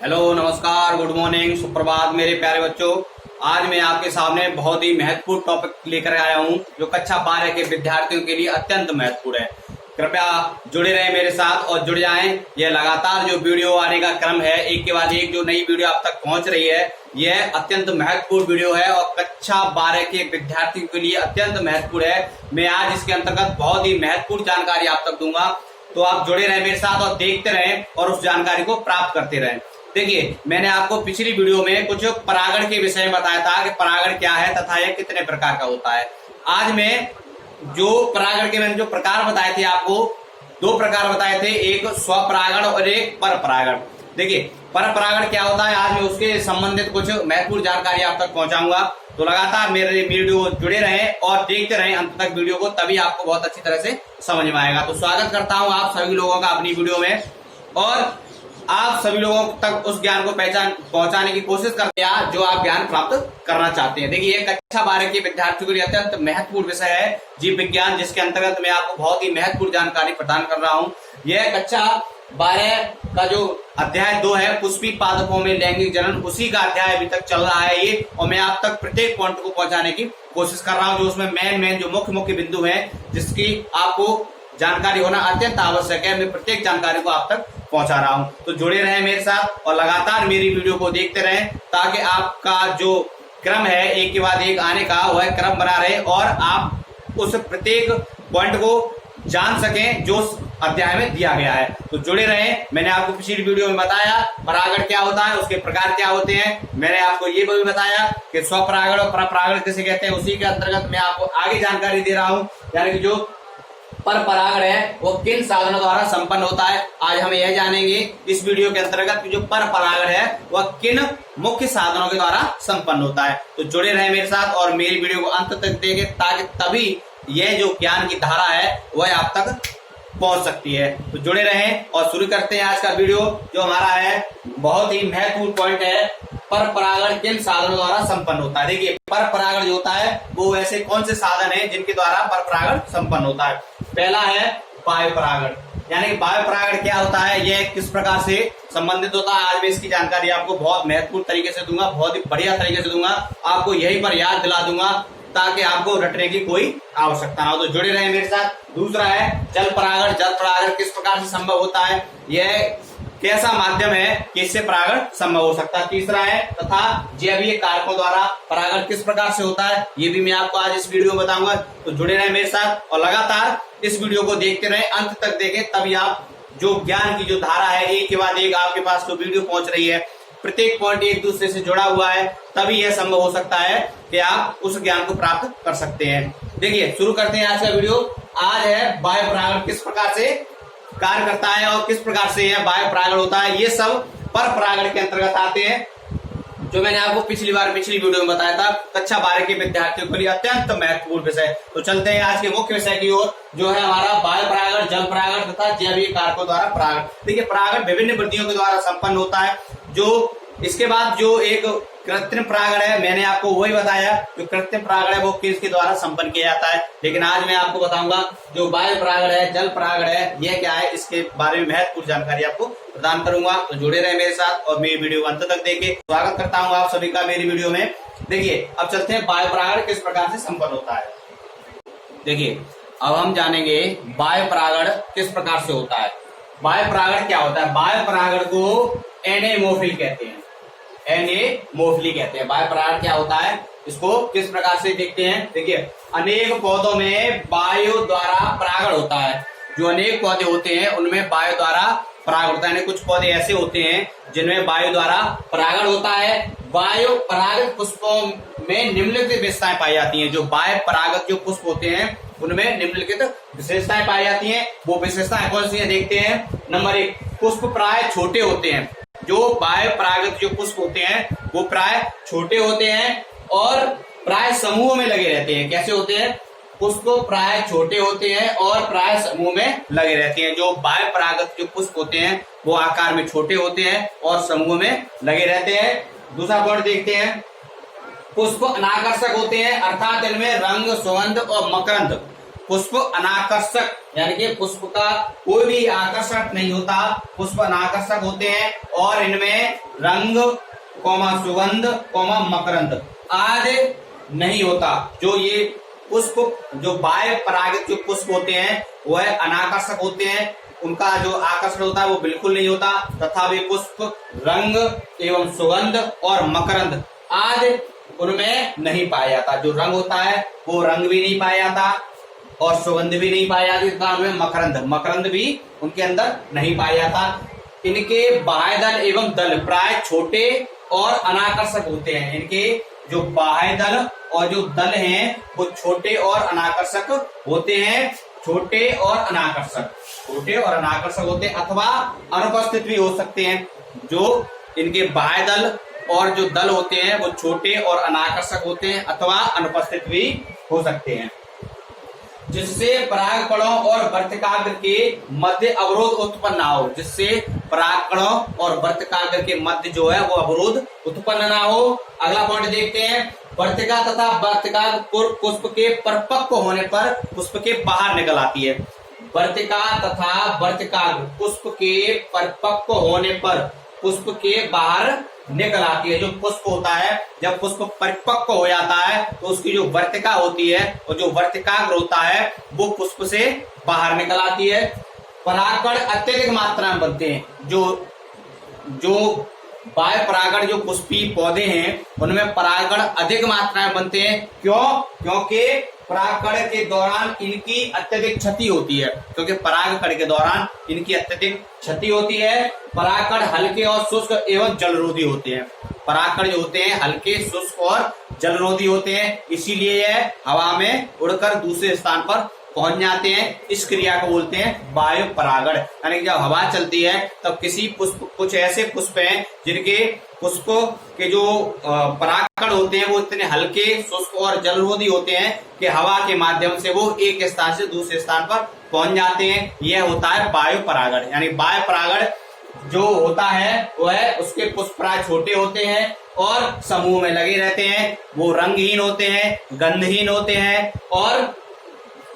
Hello, नमस्कार, good morning, सुप्रभात मेरे प्यारे बच्चों। आज मैं आपके सामने बहुत ही महत्वपूर्ण टॉपिक लेकर आया हूं जो कक्षा 12 के विद्यार्थियों के लिए अत्यंत महत्वपूर्ण है। कृपया जुड़े रहें मेरे साथ और जुड़ जाएं। यह लगातार जो वीडियो आने का क्रम है, एक के बाद एक जो नई वीडियो आप तक पहुंच रही है, यह अत्यंत महत्वपूर्ण वीडियो है और कक्षा 12 के विद्यार्थियों के लिए अत्यंत महत्वपूर्ण है। मैं आज इसके अंतर्गत बहुत ही महत्वपूर्ण जानकारी आप तक दूंगा, तो आप जुड़े रहें मेरे साथ और देखते रहें और उस जानकारी को प्राप्त करते रहें। देखिए, मैंने आपको पिछली वीडियो में कुछ परागण के विषय में बताया था कि परागण क्या है तथा यह कितने प्रकार का होता है। आज मैं जो परागण के मैंने जो प्रकार बताए थे, आपको दो प्रकार बताए थे, एक स्वपरागण और एक पर परागण। देखिए, पर परागण क्या होता है, आज मैं उसके संबंधित कुछ महत्वपूर्ण जानकारी आप तक पहुंचाऊंगा। तो लगातार मेरे वीडियो जुड़े रहें और देखते रहें अंत तक वीडियो को, तभी आपको बहुत अच्छी तरह से समझ में आएगा। तो स्वागत करता हूं आप सभी लोगों का अपनी वीडियो में, और आप सभी लोगों तक उस ज्ञान को पहुंचाने की कोशिश करते हैं जो आप ज्ञान प्राप्त करना चाहते हैं। देखिए, कक्षा 12 के विद्यार्थियों के लिए अत्यंत महत्वपूर्ण विषय है जीव विज्ञान, जिसके अंतर्गत मैं आपको बहुत ही महत्वपूर्ण जानकारी प्रदान कर रहा हूं। यह कक्षा 12 का जो अध्याय 2 है, पुष्पी पादपों में लैंगिक जनन, उसी का अध्याय अभी तक चल रहा है ये, और मैं आप तक प्रत्येक पॉइंट को पहुंचाने की कोशिश कर रहा हूं, जो उसमें मेन जो मुख्य बिंदु है जिसकी आपको जानकारी होना अत्यंत आवश्यक है। मैं प्रत्येक जानकारी को आप तक पहुंचा रहा हूं, तो जुड़े रहें मेरे साथ और लगातार मेरी वीडियो को देखते रहें, ताकि आपका जो क्रम है एक के बाद एक आने का, वह क्रम बना रहे और आप उस प्रत्येक पॉइंट को जान सकें जो उस अध्याय में दिया गया है। तो जुड़े रहें। मैंने आपको पिछली वीडियो में बताया परागण क्या होता है, उसके प्रकार क्या होते हैं। मैंने आपको ये भी बताया कि स्वपरागण और परपरागण किसे कहते हैं, उसी के अंतर्गत मैं आपको आगे जानकारी दे रहा हूं, यानी कि जो पर परागण है वो किन साधनों द्वारा संपन्न होता है। आज हम यह जानेंगे इस वीडियो के अंतर्गत कि जो पर परागण है वह किन मुख्य साधनों के द्वारा संपन्न होता है। तो जुड़े रहे मेरे साथ और मेरी वीडियो को अंत तक देखें, ताकि तभी यह जो ज्ञान की धारा है वह आप तक पहुंच सकती है। तो जुड़े रहें और शुरू करते हैं आज का वीडियो, जो हमारा है बहुत ही महत्वपूर्ण पॉइंट है, पर परागण किन साधनों द्वारा संपन्न होता है। देखिए, पर परागण जो होता है वो ऐसे कौन से साधन है जिनके द्वारा पर परागण संपन्न होता है। पहला है वायु परागण, यानी कि वायु परागण क्या होता है, यह किस प्रकार से संबंधित होता है। आज मैं इसकी जानकारी आपको बहुत महत्वपूर्ण तरीके से दूंगा, बहुत ही बढ़िया तरीके से दूंगा, आपको यहीं पर याद दिला दूंगा ताकि आपको रटने की कोई आवश्यकता ना हो। तो जुड़े रहे मेरे साथ। दूसरा है जल परागण। जल परागण किस प्रकार से संभव होता है, यह कैसा माध्यम है कि इससे परागण संभव हो सकता है। तीसरा है तथा जैवीय कारकों द्वारा परागण किस प्रकार से होता है, ये भी मैं आपको आज इस वीडियो में बताऊंगा। तो जुड़े रहे मेरे साथ और लगातार इस वीडियो को देखते रहे, अंत तक देखें, तभी आप जो ज्ञान की जो धारा है एक के बाद एक आपके पास जो वीडियो पहुंच रही है, प्रत्येक पॉइंट एक दूसरे से जुड़ा हुआ है, तभी यह संभव हो सकता है कि आप उस ज्ञान को प्राप्त कर सकते हैं। देखिए, शुरू करते हैं आज का वीडियो। आज है वायु परागण किस प्रकार से कार्य करता है और किस प्रकार से यह वायु परागण होता है। ये सब पर परागण के अंतर्गत आते हैं, जो मैंने आपको पिछली वीडियो में बताया था। कक्षा 12 के विद्यार्थियों के लिए अत्यंत महत्वपूर्ण विषय। तो चलते हैं आज के मुख्य विषय की ओर, जो है हमारा वायु परागण, जल परागण तथा जैवीय कारकों द्वारा परागण। देखिए, परागण विभिन्न वृत्तियों के द्वारा संपन्न होता है। जो इसके बाद जो एक कृत्रिम परागण है, मैंने आपको वही बताया, जो कृत्रिम परागण है वो किसके द्वारा संपन्न किया जाता है। लेकिन आज मैं आपको बताऊंगा जो वायु परागण है, जल परागण है, यह क्या है, इसके बारे में महत्वपूर्ण जानकारी आपको प्रदान करूंगा। तो जुड़े रहे मेरे साथ और मेरी वीडियो अंत तक देखें। स्वागत करता हूं आप सभी का मेरी वीडियो में। देखिए, अब चलते हैं वायु परागण किस प्रकार से संपन्न होता है। देखिए, अब हम जानेंगे वायु परागण किस प्रकार से होता है। वायु परागण क्या होता है, वायु परागण को एनेमोफिल कहते हैं, एनेमोफिली कहते हैं। वायु परागण क्या होता है, इसको किस प्रकार से देखते हैं। देखिए, अनेक पौधों में वायु द्वारा परागण होता है। जो अनेक पौधे होते हैं उनमें वायु द्वारा परागण होता है। कुछ पौधे ऐसे होते हैं जिनमें वायु द्वारा परागण होता है। वायु परागण पुष्पों में निम्नलिखित विशेषताएं पाई जाती हैं। जो वायु परागत जो पुष्प होते हैं उनमें निम्नलिखित विशेषताएं पाई जाती हैं। वो विशेषताएं कौन सी है देखते हैं। नंबर 1, पुष्प प्राय छोटे होते हैं। जो वायु परागत जो पुष्प होते हैं वो प्राय छोटे होते हैं और प्राय समूह में लगे रहते हैं। कैसे होते हैं, पुष्प प्राय छोटे होते हैं और प्राय समूह में लगे रहते हैं। जो वायु परागत जो पुष्प होते हैं वो आकार में छोटे होते हैं और समूह में लगे रहते हैं। दूसरा पॉइंट देखते हैं, पुष्प अनाकर्षक होते हैं, अर्थात इनमें रंग, सुगंध और मकरंद पुष्प अनाकर्षक, यानी कि पुष्प का कोई भी आकर्षक नहीं होता, पुष्प अनाकर्षक होते हैं और इनमें रंग सुगंध मकरंद आदि नहीं होता। जो ये पुष्प जो बाह्य परागित जो पुष्प होते हैं वह अनाकर्षक होते हैं, उनका जो आकर्षण होता है वो बिल्कुल नहीं होता, तथा वे पुष्प रंग एवं सुगंध और मकरंद आदि उनमें नहीं पाया जाता। जो रंग होता है वो रंग भी नहीं पाया जाता और सुगंध भी नहीं पाया जाती, तथा उनमें मकरंद भी उनके अंदर नहीं पाया जाता। इनके बाह्य दल एवं दल प्राय छोटे और अनाकर्षक होते हैं। इनके जो बाह्य दल और जो दल हैं वो छोटे और अनाकर्षक होते हैं, छोटे और अनाकर्षक होते हैं अथवा अनुपस्थित भी हो सकते हैं। जो इनके बाह्य दल और जो दल होते हैं वो छोटे और अनाकर्षक होते हैं अथवा अनुपस्थित भी हो सकते हैं, जिससे परागकणों और वर्तिकाग्र के मध्य अवरोध उत्पन्न ना हो, जिससे परागकणों और वर्तिकाग्र के मध्य जो है वो अवरोध उत्पन्न ना हो। अगला पॉइंट देखते हैं, वर्तिका तथा वर्तिकाग्र पुष्प के परिपक्व होने पर पुष्प के बाहर निकल आती है। वर्तिका तथा वर्तिकाग्र पुष्प के परिपक्व होने पर पुष्प के बाहर निकल आती है। जो पुष्प होता है जब पुष्प परिपक्व हो जाता है तो उसकी जो वर्तिका होती है और जो वर्तिकाग्र होता है वो पुष्प से बाहर निकल आती है। परागकण अत्यधिक मात्रा में बनते हैं। जो बाह्य परागण जो पुष्पी पौधे हैं उनमें परागकण अधिक मात्रा में बनते हैं। क्योंकि परागकण के दौरान इनकी अत्यधिक क्षति होती है, क्योंकि परागकण के दौरान इनकी अत्यधिक क्षति होती है। परागकण हल्के और शुष्क एवं जलरोधी होते हैं। परागकण जो होते हैं हल्के, शुष्क और जलरोधी होते हैं, इसीलिए यह हवा में उड़कर दूसरे स्थान पर पहुंच जाते हैं। इस क्रिया को बोलते हैं वायु परागण। यानी जब हवा चलती है तब किसी पुष्प, कुछ ऐसे पुष्प हैं जिनके पुष्पों के जो परागकण होते हैं वो इतने हल्के, शुष्क और जलरोधी होते हैं कि हवा के माध्यम से वो एक स्थान से दूसरे स्थान पर पहुंच जाते हैं। यह होता है वायु परागण। यानी वायु परागण जो होता है वह उसके पुष्प प्राय छोटे होते हैं और समूह में लगे रहते हैं। वो रंगहीन होते हैं, गंधहीन होते हैं और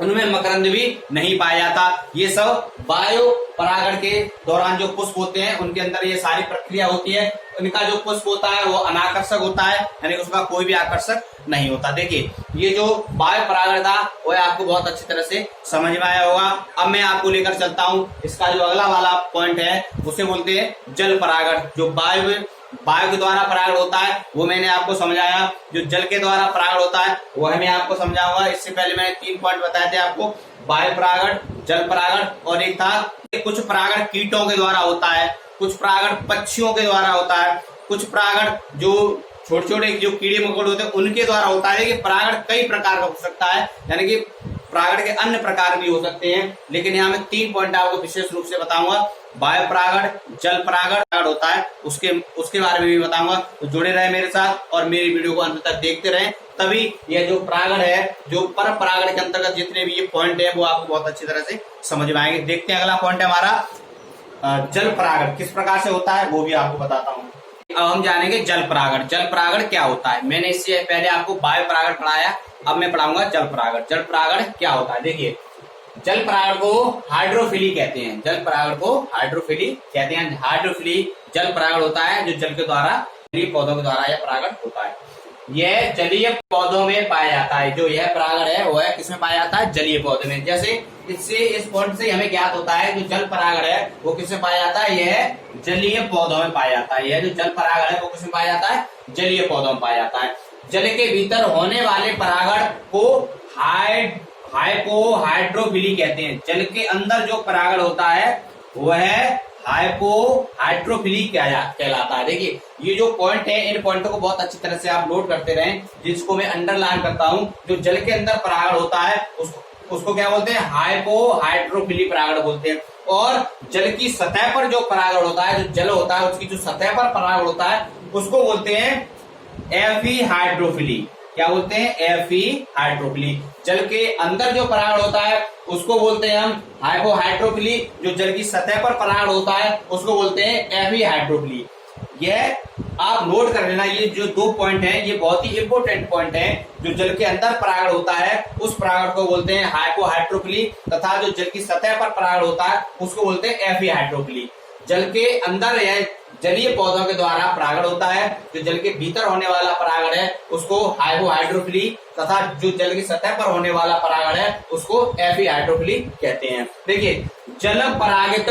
उनमें मकरंद भी नहीं पाया जाता। ये सब वायु परागण के दौरान जो पुष्प होते हैं उनके अंदर ये सारी प्रक्रिया होती है। उनका जो पुष्प होता है वो अनाकर्षक होता है, यानी उसका कोई भी आकर्षक नहीं होता। देखिए ये जो वायु परागण था वह आपको बहुत अच्छी तरह से समझ में आया होगा। अब मैं आपको लेकर चलता हूँ, इसका जो अगला वाला पॉइंट है उसे बोलते हैं जल परागण। जो वायु के द्वारा परागण होता है वो मैंने आपको समझाया। जो जल के द्वारा परागण होता है वह मैं आपको समझाऊंगा। इससे पहले मैंने 3 पॉइंट बताए थे आपको, वायु परागण, जल परागण और एक था कुछ परागण कीटों के द्वारा होता है, कुछ परागण पक्षियों के द्वारा होता है, कुछ परागण जो छोटे छोटे जो कीड़े मकोड़े होते हैं उनके द्वारा होता है। कि परागण कई प्रकार का हो सकता है, यानी कि परागण के अन्य प्रकार भी हो सकते हैं, लेकिन यहाँ मैं 3 पॉइंट आपको विशेष रूप से बताऊंगा। वायु परागण, जल परागण होता है उसके बारे में भी बताऊंगा। तो जुड़े रहे मेरे साथ और मेरी वीडियो को अंत तक देखते रहें, तभी यह जो परागण है, जो पर परागण के अंतर्गत जितने भी ये पॉइंट है वो आपको बहुत अच्छी तरह से समझ में आएंगे। देखते हैं अगला पॉइंट है हमारा जल परागण किस प्रकार से होता है वो भी आपको बताता हूँ। अब हम जानेंगे जल परागण। जल परागण क्या होता है। मैंने इससे पहले आपको वायु परागण पढ़ाया, अब मैं पढ़ाऊंगा जल परागण। जल परागण क्या होता है, देखिए जल परागण को हाइड्रोफिली कहते हैं। जल परागण को हाइड्रोफिली कहते हैं। हाइड्रोफिली जल परागण होता है जो जल के द्वारा, जलीय पौधों के द्वारा यह परागण होता है। यह जलीय पौधों में पाया जाता है। जो यह परागण है वह किसमें पाया जाता है, जलीय पौधे में। जैसे इस पॉइंट से हमें ज्ञात होता है जो जल परागण है वो किसमें पाया जाता है, यह जलीय पौधों में पाया जाता है। यह जो जल परागण है वो किसमें पाया जाता है, जलीय पौधों में पाया जाता है। जल के भीतर होने वाले परागण को हाइपोहाइड्रोफिली कहते हैं। जल के अंदर जो परागण होता है वह हाइपोहाइड्रोफिली कहलाता है। देखिए ये जो पॉइंट है इन पॉइंटों को बहुत अच्छी तरह से आप नोट करते रहें, जिसको मैं अंडरलाइन करता हूं। जो जल के अंदर परागण होता है उसको क्या बोलते हैं, हाइपोहाइड्रोफिली परागण बोलते हैं। और जल की सतह पर जो परागण होता है, जो जल होता है उसकी जो सतह पर परागण होता है उसको बोलते हैं एफीहाइड्रोफिली। क्या बोलते हैं, एफीहाइड्रोफिली। जल के अंदर जो परागण होता है उसको बोलते हैं हम हाइपोहाइड्रोफिली। जो जल की सतह पर परागण होता है उसको बोलते हैं एफीहाइड्रोफिली। यह आप नोट कर लेना, ये जो 2 पॉइंट हैं ये बहुत ही इंपॉर्टेंट पॉइंट हैं। जो जल के अंदर परागण होता है उस परागण को बोलते हैं हाइपोहाइड्रोफिली, तथा जो जल की सतह पर परागण होता है उसको बोलते हैं एफिहाइड्रोफिली। जल के अंदर या जलीय पौधों के द्वारा परागण होता है, जो जल के भीतर होने वाला परागण है उसको हाइपोहाइड्रोफिली, तथा जो जल की सतह पर होने वाला परागण है उसको एफिहाइड्रोफिली कहते हैं। देखिए, जल परागित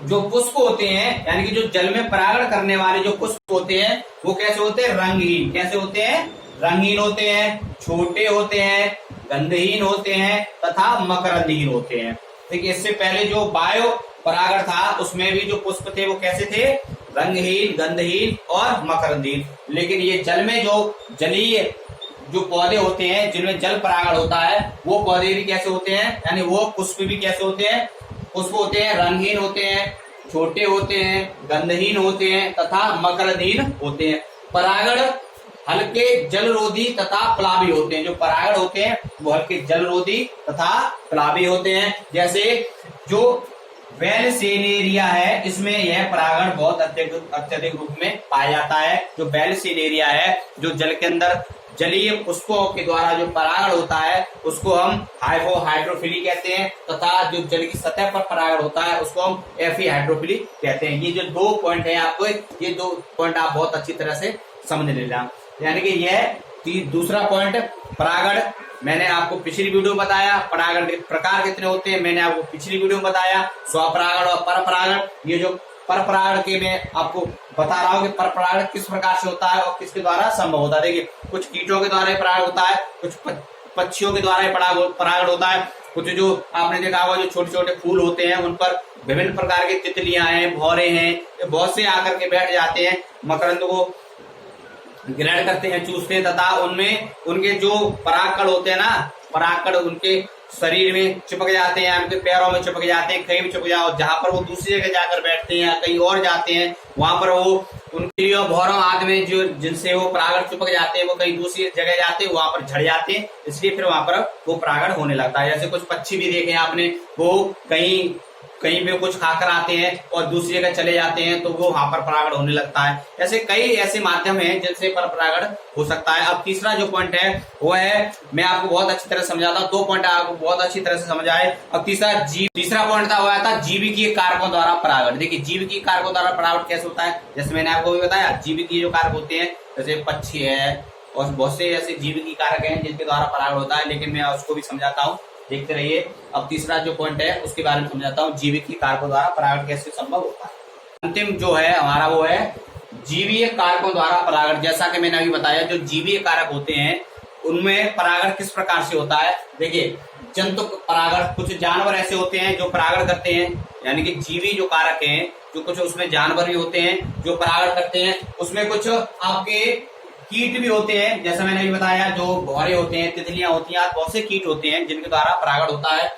जो पुष्प होते हैं, यानी कि जो जल में परागण करने वाले जो पुष्प होते हैं वो कैसे होते हैं? रंगहीन। कैसे होते हैं? रंगहीन होते हैं, छोटे होते हैं, गंधहीन होते हैं तथा मकरंदहीन होते हैं। देखिए, इससे पहले जो बायो परागण था उसमें भी जो पुष्प थे वो कैसे थे? रंगहीन, गंधहीन और मकरंदहीन। लेकिन ये जल में जो जलीय जो पौधे होते हैं जिनमें जल परागण होता है वो पौधे भी कैसे होते हैं, यानी वो पुष्प भी कैसे होते हैं? पुष्प होते हैं रंगहीन होते हैं, छोटे होते हैं, गंधहीन होते हैं तथा मकरंदहीन होते हैं। परागण हल्के जलरोधी तथा प्लावी होते हैं। जो परागण होते हैं वो हल्के जलरोधी तथा प्लावी होते हैं। जैसे जो बेलसेनेरिया है, इसमें यह परागण बहुत अत्यधिक रूप में पाया जाता है। जो बेलसेनेरिया है, जो जल के अंदर जलीय पुष्पों के द्वारा जो परागण होता है उसको हम हाइपोहाइड्रोफिली कहते हैं, तथा जो जल की सतह पर परागण होता है उसको हम एफिहाइड्रोफिली कहते हैं। ये जो 2 पॉइंट है, आपको ये 2 पॉइंट आप बहुत अच्छी तरह से समझ लेना। यानी कि यह दूसरा पॉइंट, परागण मैंने आपको पिछली वीडियो में बताया। परागण के प्रकार कितने होते हैं मैंने आपको पिछली वीडियो में बताया, स्वपरागण और परपरागण। ये जो परपरागण के मैं आपको बता रहा हूँ कि परपरागण किस प्रकार से होता है और किसके द्वारा संभव होता है। देखिए, कुछ कीटों के द्वारा परागण होता है, कुछ पक्षियों के द्वारा परागण होता है, कुछ जो आपने देखा होगा जो छोटे छोटे फूल होते हैं उन पर विभिन्न प्रकार की तितलियां हैं, भौरे हैं, बहुत से आकर के बैठ जाते हैं, मकरंद को ग्रहण करते हैं, चूसते हैं, तथा उनमें उनके जो परागकण होते हैं ना, परागकण उनके शरीर में चिपक जाते हैं, उनके पैरों में चिपक जाते हैं, कहीं भी चिपक जाओ, जहां पर वो दूसरी जगह जाकर बैठते हैं, कहीं और जाते हैं, वहां पर वो उनकी भौरों आदि में जो जिनसे वो परागण चिपक जाते हैं वो कहीं दूसरी जगह जाते हैं, वहां पर झड़ जाते हैं, इसलिए फिर वहां पर वो परागण होने लगता है। जैसे कुछ पक्षी भी देखे आपने, वो कहीं पे कुछ खाकर आते हैं और दूसरी जगह चले जाते हैं तो वो वहां पर परागण होने लगता है। ऐसे कई ऐसे माध्यम हैं जिनसे पर परागण हो सकता है। अब तीसरा जो पॉइंट है वो है, मैं आपको बहुत अच्छी तरह समझाता हूँ, 2 पॉइंट आपको बहुत अच्छी तरह से समझ आए। अब तीसरा पॉइंट था वो था जीविकीय कारकों द्वारा परागण। देखिए, जीविकीय कारकों द्वारा परागण कैसे होता है, जैसे मैंने आपको भी बताया, जीविकीय जो कारक होते हैं जैसे पक्षी है और बहुत से ऐसे जीविकीय कारक हैं जिनके द्वारा परागण होता है, लेकिन मैं उसको भी समझाता हूँ, देखते रहिए। अब तीसरा जो पॉइंट है उसके बारे में समझाता हूँ, जीविकीय कारकों द्वारा परागण कैसे संभव होता है। अंतिम जो है हमारा वो है जीवीय कारकों द्वारा परागण। जैसा कि मैंने अभी बताया, जो जीवीय कारक होते हैं उनमें परागण किस प्रकार से होता है। देखिए, जंतु परागण, कुछ जानवर ऐसे होते हैं जो परागण करते हैं, यानी कि जीवी जो कारक हैं, जो कुछ उसमें जानवर भी होते हैं जो परागण करते हैं, उसमें कुछ आपके कीट भी होते हैं, जैसा मैंने अभी बताया, जो भौरे होते हैं, तितलियां होती हैं, बहुत से कीट होते हैं जिनके द्वारा परागण होता है।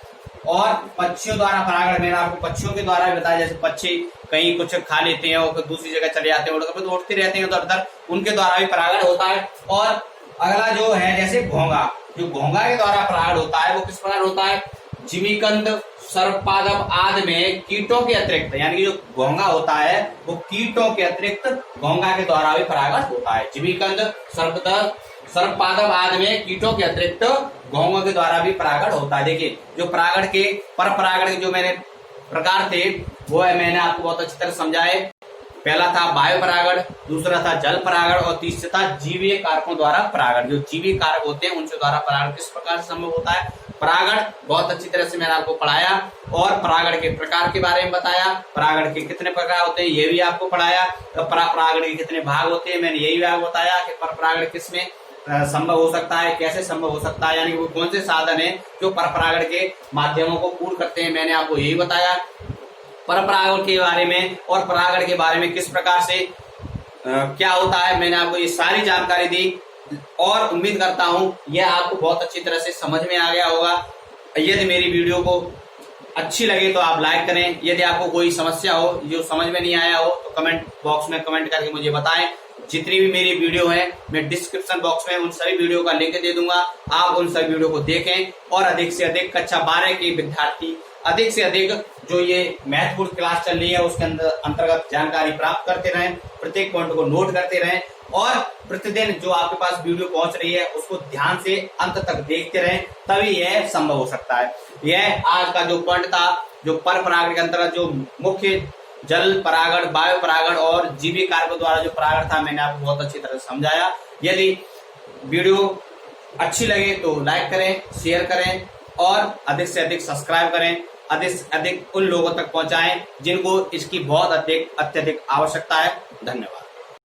और पक्षियों द्वारा परागण मैंने आपको पक्षियों के द्वारा भी बताया, जैसे पक्षी कहीं कुछ खा लेते हैं और दूसरी जगह चले जाते हैं, उड़ते रहते हैं उधर, उनके द्वारा भी परागण होता है। और अगला जो है जैसे घोंघा, जो घोंघा के द्वारा परागण होता है वो किस प्रकार होता है, जिमीकंद, सर्पपादप आदि में कीटों के अतिरिक्त, यानी कि जो घोंघा होता है वो कीटों के अतिरिक्त घोंघा के द्वारा भी परागण होता है। जिमीकंद, सर्पपादप आदि में कीटों के अतिरिक्त घोंघों के द्वारा भी परागण होता है। देखिए, जो परागण के पर परागण के जो मैंने प्रकार थे वो है मैंने आपको बहुत अच्छी तरह समझाए। पहला था वायु परागण, दूसरा था जल परागण और तीसरा था जीवीय कारकों द्वारा परागण। जो जीवीय कारक होते हैं उनसे द्वारा परागण किस प्रकार से संभव होता है। परागण बहुत अच्छी तरह से मैंने आपको पढ़ाया और परागण के प्रकार के बारे में बताया, परागण के कितने प्रकार होते हैं ये भी आपको पढ़ाया, परागण के कितने भाग होते हैं मैंने यही भी आपको बताया कि पर परागण किसमें संभव हो सकता है, कैसे संभव हो सकता है, यानी वो कौन से साधन है जो पर परागण के माध्यमों को पूर्ण करते हैं, मैंने आपको यही बताया। पर परागण के बारे में और परागण के बारे में किस प्रकार से क्या होता है, मैंने आपको ये सारी जानकारी दी और उम्मीद करता हूं यह आपको बहुत अच्छी तरह से समझ में आ गया होगा। यदि मेरी वीडियो को अच्छी लगे तो आप लाइक करें, यदि आपको कोई समस्या हो जो समझ में नहीं आया हो तो कमेंट बॉक्स में कमेंट करके मुझे बताएं। जितनी भी मेरी वीडियो है मैं डिस्क्रिप्शन बॉक्स में उन सभी वीडियो का लिंक दे दूंगा, आप उन सभी वीडियो को देखें और अधिक से अधिक कक्षा 12 के विद्यार्थी अधिक से अधिक जो ये महत्वपूर्ण क्लास चल रही है उसके अंतर्गत जानकारी प्राप्त करते रहें, प्रत्येक पॉइंट को नोट करते रहें और प्रतिदिन जो आपके पास वीडियो पहुंच रही है उसको ध्यान से अंत तक देखते रहें, तभी यह संभव हो सकता है। यह आज का जो पॉइंट था, जो पर परागण के अंतर्गत जो मुख्य जल परागण, वायु परागण और जीवी कारकों द्वारा जो परागण था, मैंने आपको बहुत अच्छी तरह समझाया। यदि वीडियो अच्छी लगे तो लाइक करें, शेयर करें और अधिक से अधिक सब्सक्राइब करें, अधिक से अधिक उन लोगों तक पहुंचाएं जिनको इसकी बहुत अत्यधिक आवश्यकता है। धन्यवाद।